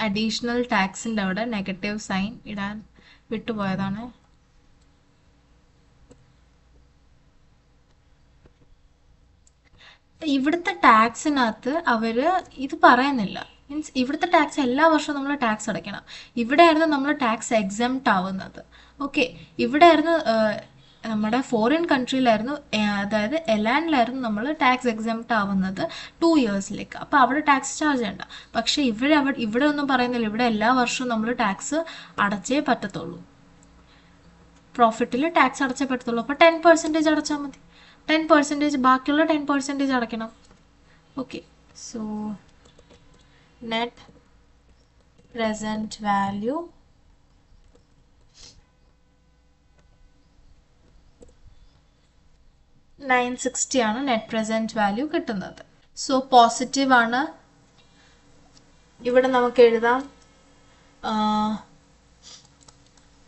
additional ടാക്സിൻ്റെ അവിടെ നെഗറ്റീവ് സൈൻ ഇടാൻ വിട്ടുപോയതാണ്. ഇവിടുത്തെ ടാക്സിനകത്ത് അവർ ഇത് പറയുന്നില്ല. മീൻസ് ഇവിടുത്തെ ടാക്സ് എല്ലാ വർഷവും നമ്മൾ ടാക്സ് അടയ്ക്കണം. ഇവിടെ ആയിരുന്നു നമ്മൾ ടാക്സ് എക്സംപ്റ്റ് ആവുന്നത്. ഓക്കെ, ഇവിടെ ആയിരുന്നു നമ്മുടെ ഫോറിൻ കൺട്രിയിലായിരുന്നു, അതായത് എലാൻഡിലായിരുന്നു നമ്മൾ ടാക്സ് എക്സംപ്റ്റ് ആവുന്നത് 2 ഇയേഴ്സിലേക്ക്. അപ്പോൾ അവിടെ ടാക്സ് ചാർജ് ചെയ്യണ്ട. പക്ഷേ ഇവിടെ ഒന്നും പറയുന്നില്ല. ഇവിടെ എല്ലാ വർഷവും നമ്മൾ ടാക്സ് അടച്ചേ പറ്റത്തുള്ളൂ. പ്രോഫിറ്റിൽ ടാക്സ് അടച്ചേ പറ്റത്തുള്ളൂ. അപ്പോൾ 10% അടച്ചാൽ മതി. 10%, ബാക്കിയുള്ള 10% അടയ്ക്കണം. Okay, so net present value $960 ആണ് നെറ്റ് പ്രസൻറ്റ് വാല്യൂ കിട്ടുന്നത്. സോ പോസിറ്റീവ് ആണ്. ഇവിടെ നമുക്ക് എഴുതാം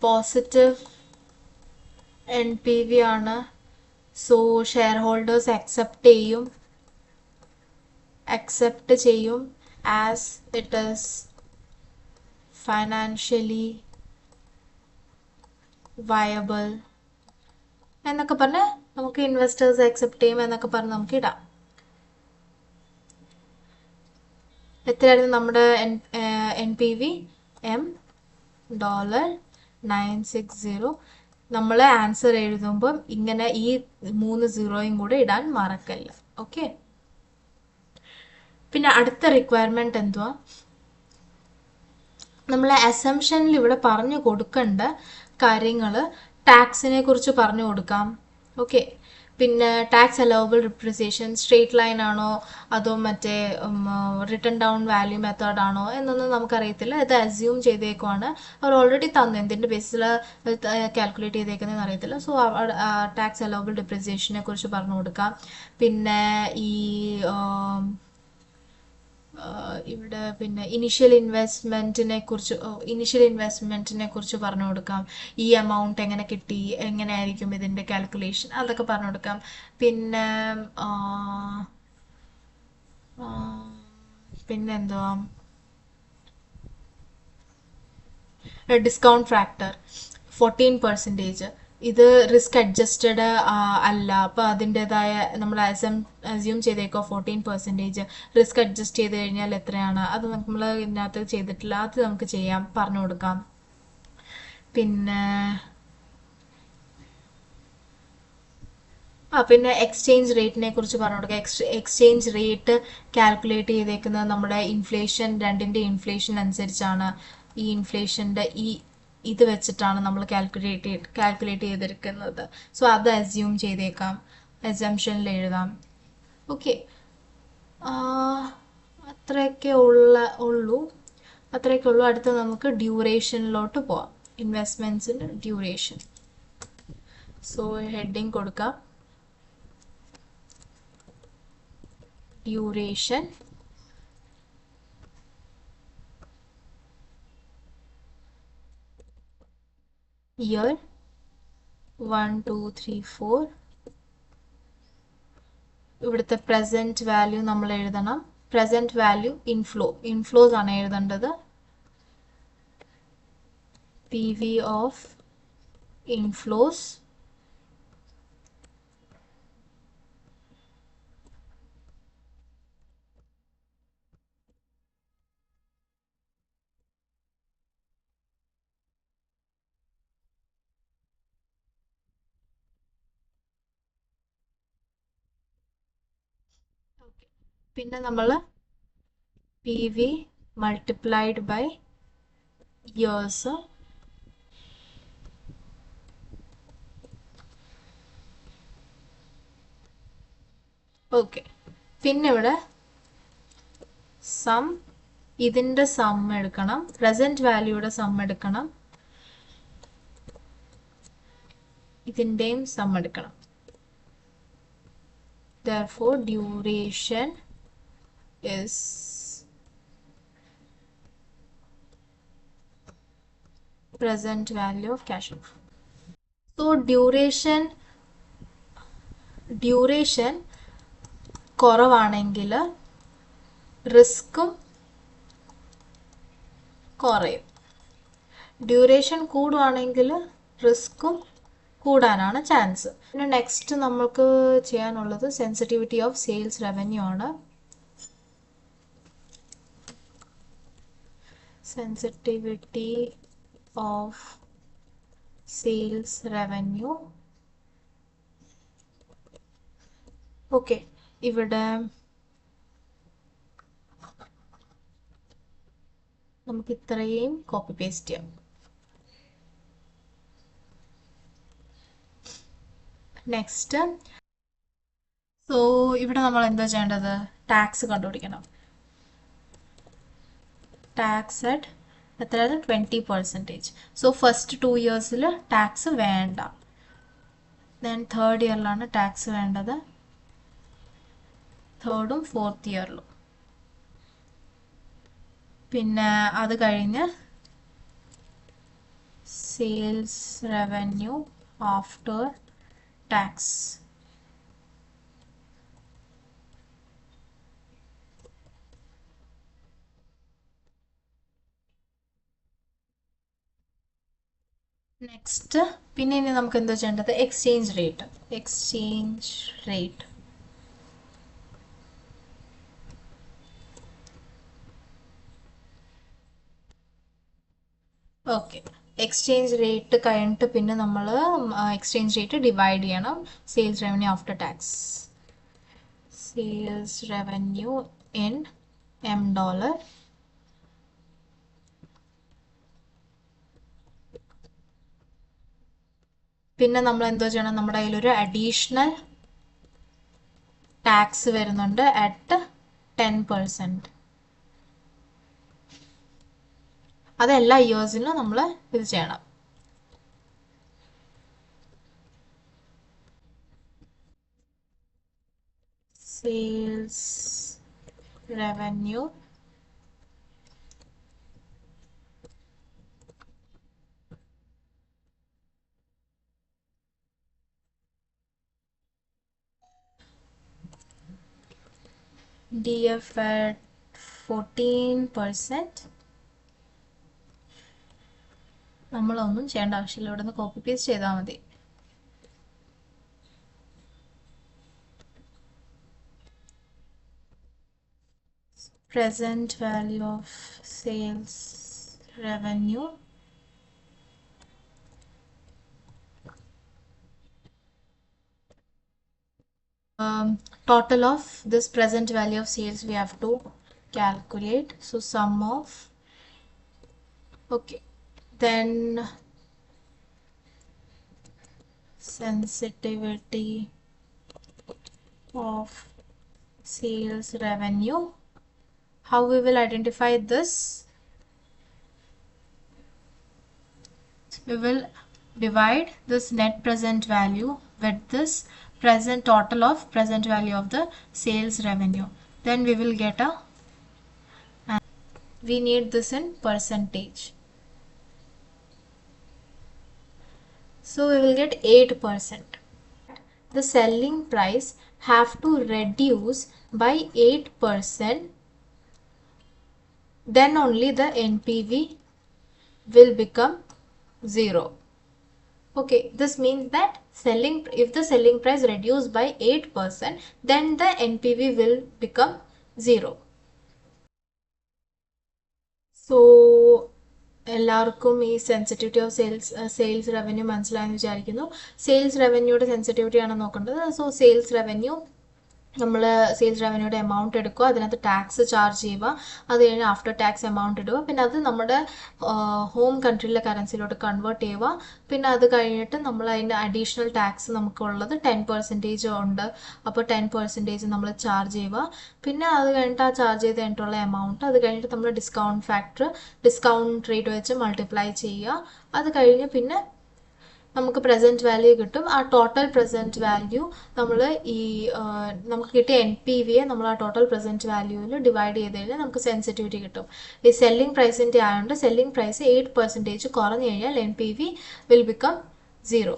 പോസിറ്റീവ് NPV ആണ്. സോ ഷെയർ ഹോൾഡേഴ്സ് അക്സെപ്റ്റ് ചെയ്യും as it is financially viable എന്നൊക്കെ പറഞ്ഞ് നമുക്ക് ഇൻവെസ്റ്റേഴ്സ് അക്സെപ്റ്റ് ചെയ്യും എന്നൊക്കെ പറഞ്ഞ് നമുക്ക് ഇടാം. എത്രയായിരുന്നു നമ്മുടെ NPV? $960. നമ്മൾ ആൻസർ എഴുതുമ്പം ഇങ്ങനെ ഈ 3 സീറോയും കൂടെ ഇടാൻ മറക്കല്ല. ഓക്കെ, പിന്നെ അടുത്ത റിക്വയർമെന്റ് എന്തുവാ? നമ്മൾ അസംഷനിൽ ഇവിടെ പറഞ്ഞു കൊടുക്കേണ്ട കാര്യങ്ങൾ ടാക്സിനെ കുറിച്ച് പറഞ്ഞു കൊടുക്കാം. ഓക്കെ, പിന്നെ tax allowable depreciation straight line ആണോ അതോ മറ്റേ റിട്ടേൺ ഡൗൺ വാല്യൂ മെത്തേഡ് ആണോ എന്നൊന്നും നമുക്കറിയത്തില്ല. ഇത് അസ്യൂം ചെയ്തേക്കുവാണ്. അവർ ഓൾറെഡി തന്നു, എന്തിൻ്റെ ബേസിൽ കാൽക്കുലേറ്റ് ചെയ്തേക്കുന്നതെന്ന് അറിയത്തില്ല. സോ ടാക്സ് അലവബിൾ ഡിപ്രിസിയേഷനെ കുറിച്ച് പറഞ്ഞു കൊടുക്കാം. പിന്നെ ഈ ഇവിടെ പിന്നെ ഇനിഷ്യൽ ഇൻവെസ്റ്റ്മെൻറ്റിനെ കുറിച്ച് പറഞ്ഞു കൊടുക്കാം. ഈ എമൗണ്ട് എങ്ങനെ കിട്ടി, എങ്ങനെയായിരിക്കും ഇതിൻ്റെ കാൽക്കുലേഷൻ, അതൊക്കെ പറഞ്ഞു കൊടുക്കാം. പിന്നെന്തുവാ, ഡിസ്കൗണ്ട് ഫാക്ടർ 14%. ഇത് റിസ്ക് അഡ്ജസ്റ്റഡ് അല്ല. അപ്പോൾ അതിൻ്റെതായ നമ്മൾ അസ്യൂം ചെയ്തേക്കോ 14%. റിസ്ക് അഡ്ജസ്റ്റ് ചെയ്ത് കഴിഞ്ഞാൽ എത്രയാണ്, അത് നമ്മൾ ഇതിനകത്ത് ചെയ്തിട്ടില്ല. അത് നമുക്ക് ചെയ്യാം, പറഞ്ഞു കൊടുക്കാം. പിന്നെ എക്സ്ചേഞ്ച് റേറ്റിനെ കുറിച്ച് പറഞ്ഞു കൊടുക്കാം. എക്സ്ചേഞ്ച് റേറ്റ് കാൽക്കുലേറ്റ് ചെയ്തേക്കുന്നത് നമ്മുടെ രണ്ടിൻ്റെ ഇൻഫ്ലേഷൻ അനുസരിച്ചാണ്. ഈ ഇൻഫ്ലേഷൻ്റെ ഇത് വെച്ചിട്ടാണ് നമ്മൾ കാൽക്കുലേറ്റ് ചെയ്തിരിക്കുന്നത്. സോ അത് അസ്യൂം ചെയ്തേക്കാം, അസംഷനിൽ എഴുതാം. ഓക്കെ, അത്രയൊക്കെ ഉള്ളൂ. അടുത്ത് നമുക്ക് ഡ്യൂറേഷനിലോട്ട് പോവാം. ഇൻവെസ്റ്റ്മെൻറ്റ്സിൻ്റെ ഡ്യൂറേഷൻ. സോ ഹെഡിങ് കൊടുക്കാം, ഡ്യൂറേഷൻ. ഇയർ 1, 2, 3, 4. ഇവിടുത്തെ പ്രസൻറ്റ് വാല്യൂ നമ്മൾ എഴുതണം. പ്രസൻറ്റ് വാല്യൂ ഇൻഫ്ലോസ് ആണ് എഴുതേണ്ടത്. PV ഓഫ് ഇൻഫ്ലോസ് പിന്നെ നമ്മൾ PV multiplied by years. Okay, പിന്നെ ഇവിടെ സം, ഇതിൻ്റെ സം എടുക്കണം, പ്രസൻറ്റ് വാല്യൂയുടെ സം എടുക്കണം, ഇതിൻ്റെയും സം എടുക്കണം. Therefore duration is present value of cash flow. So duration കുറവാണെങ്കിൽ റിസ്ക്കും കുറയും. ഡ്യൂറേഷൻ കൂടുവാണെങ്കിൽ റിസ്ക്കും കൂടാനാണ് ചാൻസ്. പിന്നെ നെക്സ്റ്റ് നമുക്ക് ചെയ്യാനുള്ളത് സെൻസിറ്റിവിറ്റി ഓഫ് സെയിൽസ് റവന്യൂ ആണ്. Sensitivity of sales revenue. Okay, ഇവിടെ നമുക്ക് ഇത്രയും കോപ്പി പേസ്റ്റ് ചെയ്യാം. നെക്സ്റ്റ്, സോ ഇവിടെ നമ്മൾ എന്താ ചെയ്യേണ്ടത്? ടാക്സ് കണ്ടുപിടിക്കണം. ടാക്സ് അറ്റ് എത്രയാണ്? 20%. സോ ഫസ്റ്റ് 2 ഇയേഴ്സിൽ ടാക്സ് വേണ്ട. ദെൻ തേർഡ് ഇയറിലാണ് ടാക്സ് വേണ്ടത്, തേർഡും ഫോർത്ത് ഇയറിലും. പിന്നെ അത് കഴിഞ്ഞ് sales revenue after tax. Next, പിന്നെ ഇനി നമുക്ക് എന്താ ചെയ്യേണ്ടത്? Exchange rate. Exchange rate. Okay, exchange rate കഴിഞ്ഞിട്ട് പിന്നെ നമ്മൾ എക്സ്ചേഞ്ച് റേറ്റ് ഡിവൈഡ് ചെയ്യണം. Sales revenue after tax. Sales revenue in $. പിന്നെ നമ്മൾ എന്തോ ചെയ്യണം? നമ്മുടെ കയ്യിലൊരു അഡീഷണൽ ടാക്സ് വരുന്നുണ്ട് അറ്റ് 10%. അത് എല്ലാ ഇയേഴ്സിലും നമ്മൾ ഇത് ചെയ്യണം. Sales revenue DF at 14%. നമ്മളൊന്നും ചെയ്യേണ്ട ആവശ്യമില്ല, ഇവിടെ നിന്ന് കോപ്പി പേസ്റ്റ് ചെയ്താൽ മതി. Present value of sales revenue total of this present value of sales we have to calculate. So sum of, okay, then sensitivity of sales revenue. How we will identify this? We will divide this net present value with this present total of present value of the sales revenue. Then we will get a, and we need this in percentage. So we will get 8%. The selling price have to reduce by 8%. Then only the NPV will become 0. Okay, this means that if the selling price reduced by 8%, then the NPV will become 0. So എല്ലാവർക്കും ഈ sensitivity of sales revenue മനസ്സിലായെന്ന് വിചാരിക്കുന്നു. Sales റവന്യൂയുടെ sensitivity ആണ് നോക്കേണ്ടത്. So sales revenue, നമ്മൾ sales റവന്യൂയുടെ amount എടുക്കുക, അതിനകത്ത് tax charge ചെയ്യുക, അത് കഴിഞ്ഞ് ആഫ്റ്റർ ടാക്സ് എമൗണ്ട് ഇടുക, പിന്നെ അത് നമ്മുടെ ഹോം കൺട്രിയിലെ കറൻസിയിലോട്ട് കൺവേർട്ട് ചെയ്യുക. പിന്നെ അത് കഴിഞ്ഞിട്ട് നമ്മൾ അതിൻ്റെ അഡീഷണൽ ടാക്സ് നമുക്കുള്ളത് 10% ഉണ്ട്, അപ്പോൾ 10% നമ്മൾ ചാർജ് ചെയ്യുക. പിന്നെ അത് കഴിഞ്ഞിട്ട് ആ ചാർജ് ചെയ്ത് കഴിഞ്ഞിട്ടുള്ള എമൗണ്ട്, അത് കഴിഞ്ഞിട്ട് നമ്മൾ ഡിസ്കൗണ്ട് റേറ്റ് വെച്ച് മൾട്ടിപ്ലൈ ചെയ്യുക. അത് കഴിഞ്ഞ് പിന്നെ നമുക്ക് പ്രസൻറ്റ് വാല്യൂ കിട്ടും. ആ ടോട്ടൽ പ്രസൻറ്റ് വാല്യൂ നമ്മൾ നമുക്ക് കിട്ടിയ NPVയെ നമ്മൾ ആ ടോട്ടൽ പ്രസൻറ്റ് വാല്യൂവിൽ ഡിവൈഡ് ചെയ്ത് കഴിഞ്ഞാൽ നമുക്ക് സെൻസിറ്റിവിറ്റി കിട്ടും. ഈ സെല്ലിംഗ് പ്രൈസിൻ്റെ ആയതുകൊണ്ട് സെല്ലിംഗ് പ്രൈസ് 8% കുറഞ്ഞു കഴിഞ്ഞാൽ NPV വിൽ ബിക്കം 0.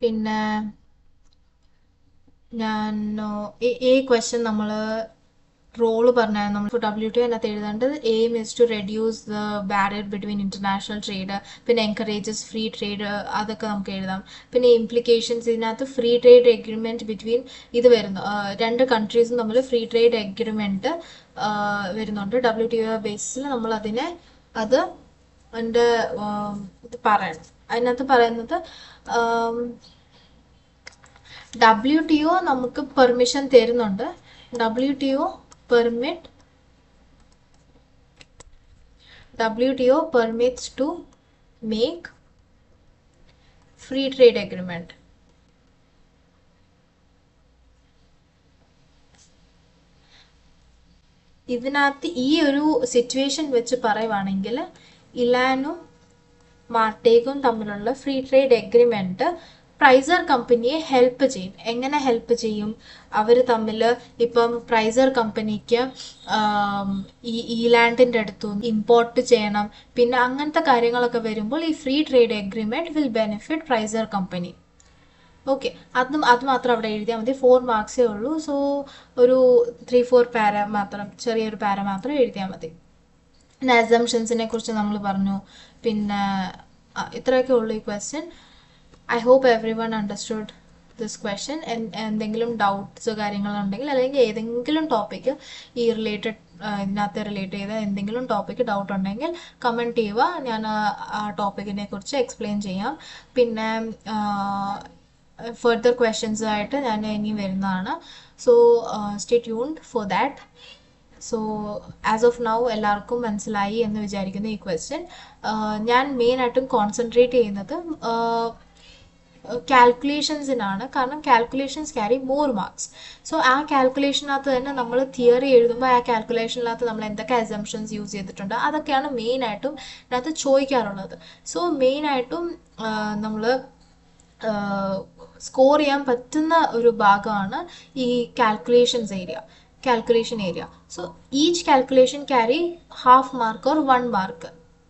പിന്നെ ഈ ക്വസ്റ്റ്യൻ നമ്മൾ റോള് പറഞ്ഞാൽ നമ്മൾ WTO അതിനകത്ത് എഴുതേണ്ടത് aim is to reduce the barrier between international trade, പിന്നെ എൻകറേജസ് ഫ്രീ ട്രേഡ്, അതൊക്കെ നമുക്ക് എഴുതാം. പിന്നെ ഇംപ്ലിക്കേഷൻസ് ഇതിനകത്ത് ഫ്രീ ട്രേഡ് എഗ്രിമെന്റ് ബിറ്റ്വീൻ ഇത് വരുന്നു, രണ്ട് കൺട്രീസും തമ്മിൽ ഫ്രീ ട്രേഡ് എഗ്രിമെന്റ് വരുന്നുണ്ട്. WTO ബേസിൽ നമ്മൾ അതിനെ അത് അതിൻ്റെ ഇത് പറയണം. അതിനകത്ത് പറയുന്നത് WTO നമുക്ക് പെർമിഷൻ തരുന്നുണ്ട്. WTO permits to make free trade agreement. ഇതിനകത്ത് ഈ ഒരു സിറ്റുവേഷൻ വെച്ച് പറയുവാണെങ്കിൽ ഇലാനും മാർട്ടേഗും തമ്മിലുള്ള ഫ്രീ ട്രേഡ് എഗ്രിമെന്റ് പ്രൈസർ കമ്പനിയെ ഹെൽപ്പ് ചെയ്യും. എങ്ങനെ ഹെൽപ്പ് ചെയ്യും? അവർ തമ്മിൽ ഇപ്പം പ്രൈസർ കമ്പനിക്ക് ഈ ലാൻഡിൻ്റെ അടുത്തു ഇമ്പോർട്ട് ചെയ്യണം, പിന്നെ അങ്ങനത്തെ കാര്യങ്ങളൊക്കെ വരുമ്പോൾ ഈ free trade agreement will benefit Pfizer company. Okay, അത് മാത്രം അവിടെ എഴുതിയാൽ മതി. 4 മാർക്സേ ഉള്ളൂ. സോ ഒരു 3-4 പാര മാത്രം, ചെറിയൊരു പാര മാത്രം എഴുതിയാൽ മതി. പിന്നെ അസംഷൻസിനെ കുറിച്ച് നമ്മൾ പറഞ്ഞു. പിന്നെ ഇത്രയൊക്കെ ഉള്ളൂ ഈ question. I hope everyone understood this question. എന്തെങ്കിലും ഡൗട്ട്സ് കാര്യങ്ങളുണ്ടെങ്കിൽ, അല്ലെങ്കിൽ ഏതെങ്കിലും ടോപ്പിക്ക് ഈ ഇതിനകത്ത് റിലേറ്റ് ചെയ്ത എന്തെങ്കിലും ടോപ്പിക്ക് ഡൗട്ട് ഉണ്ടെങ്കിൽ കമൻറ്റ് ചെയ്യുക. ഞാൻ ആ ടോപ്പിക്കിനെ കുറിച്ച് എക്സ്പ്ലെയിൻ ചെയ്യാം. പിന്നെ ഫർദർ ക്വസ്റ്റ്യൻസ് ആയിട്ട് ഞാൻ ഇനി വരുന്നതാണ്. So stay tuned for that. So as of now എല്ലാവർക്കും മനസ്സിലായി എന്ന് വിചാരിക്കുന്നു ഈ ക്വസ്റ്റ്യൻ. ഞാൻ മെയിനായിട്ടും കോൺസെൻട്രേറ്റ് ചെയ്യുന്നത് കാൽക്കുലേഷൻസിനാണ്. കാരണം calculations carry more marks. So ആ കാൽക്കുലേഷനകത്ത് തന്നെ നമ്മൾ തിയറി എഴുതുമ്പോൾ ആ കാൽക്കുലേഷനകത്ത് നമ്മൾ എന്തൊക്കെ അസംഷൻസ് യൂസ് ചെയ്തിട്ടുണ്ട് അതൊക്കെയാണ് മെയിനായിട്ടും ഇതിനകത്ത് ചോദിക്കാറുള്ളത്. സോ മെയിനായിട്ടും നമ്മൾ സ്കോർ ചെയ്യാൻ പറ്റുന്ന ഒരു ഭാഗമാണ് ഈ calculation area. So each calculation carry half mark or 1 mark.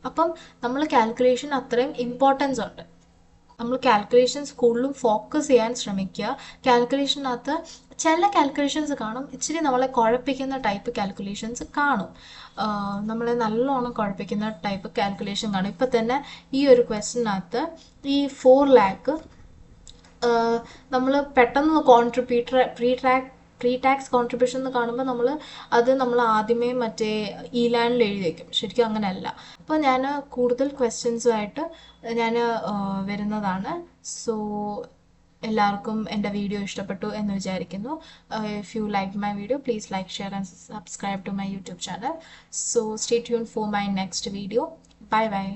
അപ്പം നമ്മൾ കാൽക്കുലേഷൻ അത്രയും ഇമ്പോർട്ടൻസ് ഉണ്ട്. നമ്മൾ കാൽക്കുലേഷൻസ് കൂടുതലും ഫോക്കസ് ചെയ്യാൻ ശ്രമിക്കുക. കാൽക്കുലേഷനകത്ത് ചില കാൽക്കുലേഷൻസ് കാണും, ഇച്ചിരി നമ്മളെ കുഴപ്പിക്കുന്ന ടൈപ്പ് കാൽക്കുലേഷൻസ് കാണും. നമ്മളെ നല്ലോണം കുഴപ്പിക്കുന്ന ടൈപ്പ് കാൽക്കുലേഷൻ കാണും. ഇപ്പം തന്നെ ഈ ഒരു ക്വസ്റ്റിനകത്ത് ഈ 4 lakh നമ്മൾ പെട്ടെന്ന് പ്രീ ടാക്സ് കോൺട്രിബ്യൂഷൻ എന്ന് കാണുമ്പോൾ നമ്മൾ ആദ്യമേ മറ്റേ ഈ ലാൻഡിൽ എഴുതി വയ്ക്കും. ശരിക്കും അങ്ങനെയല്ല. അപ്പോൾ ഞാൻ കൂടുതൽ ക്വസ്റ്റ്യൻസുമായിട്ട് ഞാൻ വരുന്നതാണ്. സോ എല്ലാവർക്കും എൻ്റെ വീഡിയോ ഇഷ്ടപ്പെട്ടു എന്ന് വിചാരിക്കുന്നു. If you like my video, please like, share and subscribe to my YouTube channel. So stay tune for my next video. Bye by.